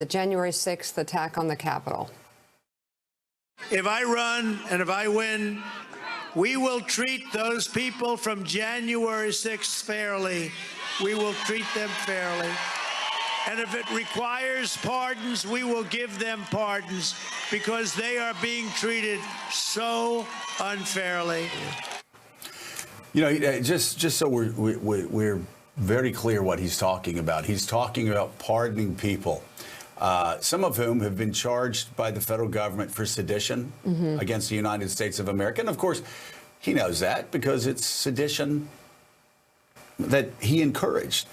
The January 6th attack on the Capitol. If I run and if I win, we will treat those people from January 6th fairly. We will treat them fairly. And if it requires pardons, we will give them pardons because they are being treated so unfairly. You know, just so we're very clear what he's talking about. He's talking about pardoning people, some of whom have been charged by the federal government for sedition against the United States of America. And of course, he knows that because it's sedition that he encouraged.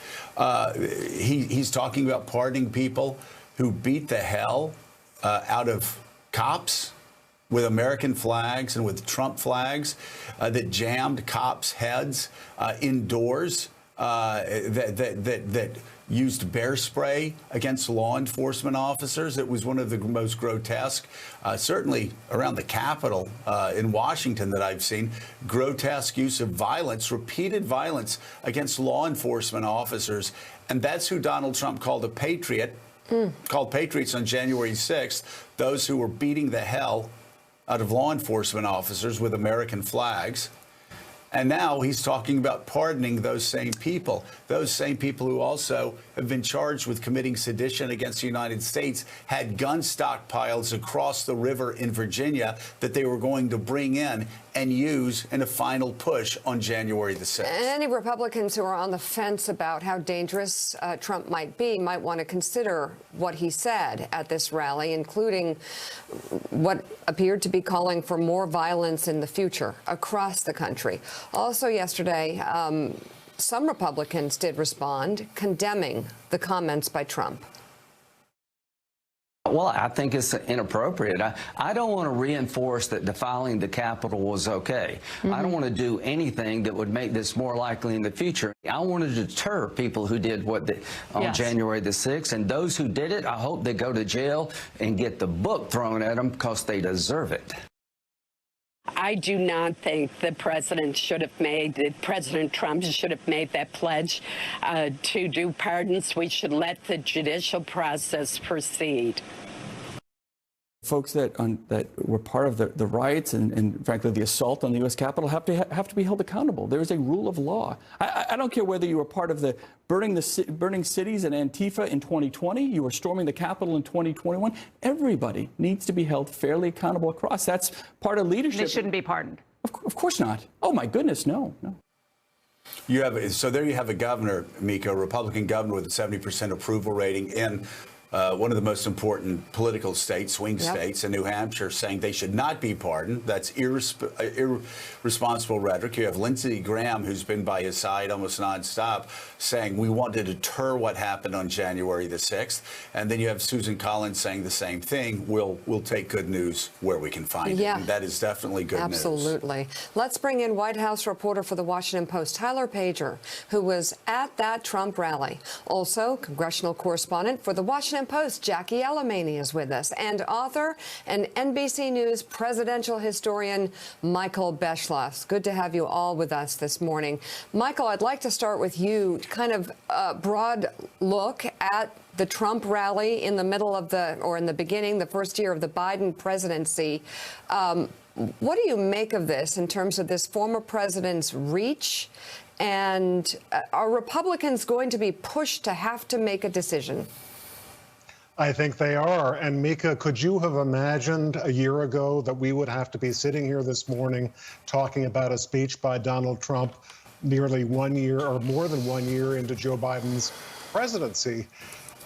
He's talking about pardoning people who beat the hell out of cops with American flags and with Trump flags, that jammed cops' heads indoors, that used bear spray against law enforcement officers. It was one of the most grotesque, certainly around the Capitol in Washington that I've seen, grotesque use of violence, repeated violence against law enforcement officers. And that's who Donald Trump called a patriot, called patriots on January 6th, those who were beating the hell out of law enforcement officers with American flags. And now he's talking about pardoning those same people who also have been charged with committing sedition against the United States, had gun stockpiles across the river in Virginia that they were going to bring in and use in a final push on January the 6th. Any Republicans who are on the fence about how dangerous Trump might be might want to consider what he said at this rally, including what appeared to be calling for more violence in the future across the country. Also yesterday, some Republicans did respond, condemning the comments by Trump. Well, I think it's inappropriate. I don't want to reinforce that defiling the Capitol was okay. I don't want to do anything that would make this more likely in the future. I want to deter people who did what on January the 6th, and those who did it, I hope they go to jail and get the book thrown at them because they deserve it. I do not think the President Trump should have made that pledge to do pardons. We should let the judicial process proceed. Folks that were part of the riots and frankly the assault on the U.S. Capitol have to be held accountable. There is a rule of law. I don't care whether you were part of the burning cities and Antifa in 2020, you were storming the Capitol in 2021. Everybody needs to be held fairly accountable across. That's part of leadership. They shouldn't be pardoned. Of course not. Oh my goodness, no. So there you have a governor, Mika, a Republican governor with a 70% approval rating in one of the most important political states, swing states in New Hampshire, saying they should not be pardoned. That's irresponsible rhetoric. You have Lindsey Graham, who's been by his side almost nonstop, saying we want to deter what happened on January the 6th. And then you have Susan Collins saying the same thing. We'll take good news where we can find it. And that is definitely good news. Absolutely. Let's bring in White House reporter for the Washington Post, Tyler Pager, who was at that Trump rally. Also, congressional correspondent for the Washington Post, Jackie Alamany, is with us, and author and NBC News presidential historian Michael Beschloss. Good to have you all with us this morning. Michael, I'd like to start with you, kind of a broad look at the Trump rally in the middle of in the beginning, the first year of the Biden presidency. What do you make of this in terms of this former president's reach? And are Republicans going to be pushed to have to make a decision? I think they are. And Mika, could you have imagined a year ago that we would have to be sitting here this morning talking about a speech by Donald Trump nearly 1 year or more than 1 year into Joe Biden's presidency?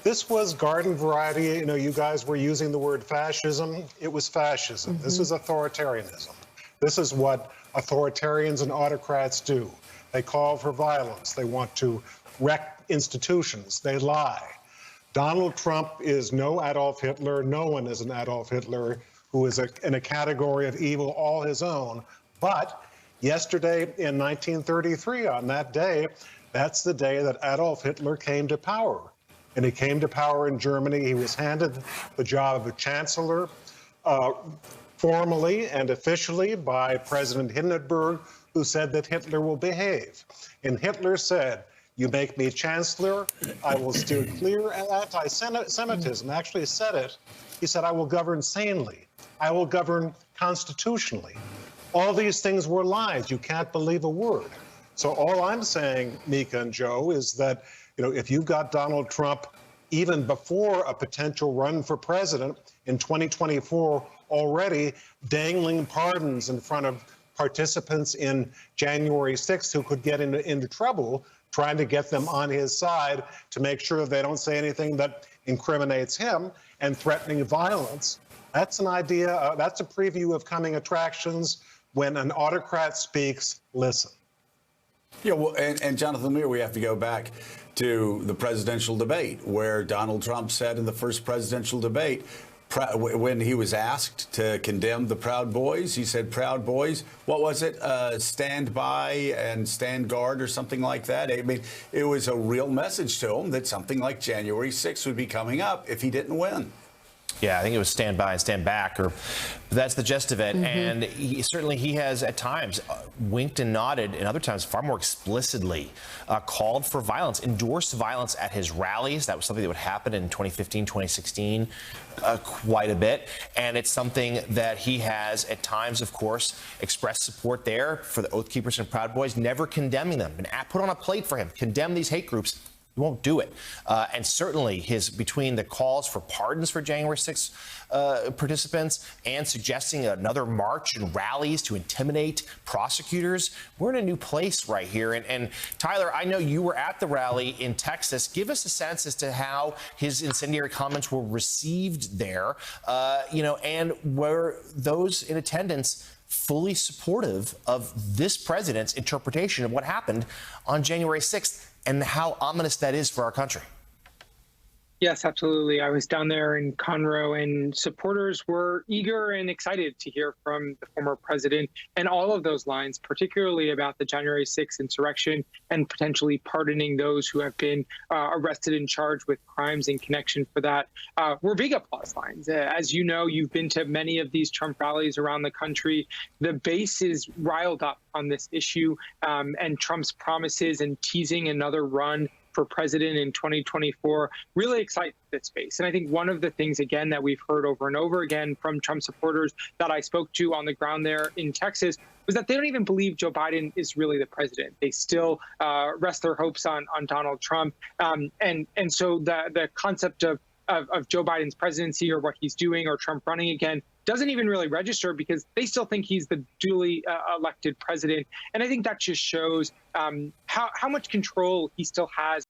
This was garden variety. You know, you guys were using the word fascism. It was fascism. This is authoritarianism. This is what authoritarians and autocrats do. They call for violence. They want to wreck institutions. They lie. Donald Trump is no Adolf Hitler. No one is an Adolf Hitler who is in a category of evil all his own. But yesterday in 1933, on that day, that's the day that Adolf Hitler came to power. And he came to power in Germany. He was handed the job of chancellor formally and officially by President Hindenburg, who said that Hitler will behave. And Hitler said, You make me chancellor, I will steer clear of anti-Semitism. Actually said it. He said, I will govern sanely. I will govern constitutionally. All these things were lies. You can't believe a word. So all I'm saying, Mika and Joe, is that, if you've got Donald Trump even before a potential run for president in 2024 already dangling pardons in front of participants in January 6th who could get into trouble, trying to get them on his side to make sure they don't say anything that incriminates him, and threatening violence. That's an idea, that's a preview of coming attractions. When an autocrat speaks, listen. Yeah, well, and Jonathan Lear, we have to go back to the presidential debate, where Donald Trump said in the first presidential debate, when he was asked to condemn the Proud Boys, he said, Proud Boys, what was it? Stand by and stand guard or something like that. I mean, it was a real message to him that something like January 6th would be coming up if he didn't win. Yeah, I think it was stand by and stand back, or that's the gist of it. And he has at times winked and nodded, and other times far more explicitly called for violence, endorsed violence at his rallies. That was something that would happen in 2015, 2016 quite a bit. And it's something that he has at times, of course, expressed support there for the Oath Keepers and Proud Boys, never condemning them. And put on a plate for him, condemn these hate groups. He won't do it. And certainly between the calls for pardons for January 6th participants and suggesting another march and rallies to intimidate prosecutors, we're in a new place right here. And Tyler, I know you were at the rally in Texas. Give us a sense as to how his incendiary comments were received there, and were those in attendance fully supportive of this president's interpretation of what happened on January 6th and how ominous that is for our country? Yes, absolutely. I was down there in Conroe, and supporters were eager and excited to hear from the former president, and all of those lines, particularly about the January 6th insurrection and potentially pardoning those who have been arrested and charged with crimes in connection for that, were big applause lines. As you know, you've been to many of these Trump rallies around the country. The base is riled up on this issue, and Trump's promises and teasing another run for president in 2024 really excite this space. And I think one of the things, again, that we've heard over and over again from Trump supporters that I spoke to on the ground there in Texas was that they don't even believe Joe Biden is really the president. They still rest their hopes on Donald Trump. And so the concept of Joe Biden's presidency or what he's doing or Trump running again doesn't even really register because they still think he's the duly elected president. And I think that just shows how much control he still has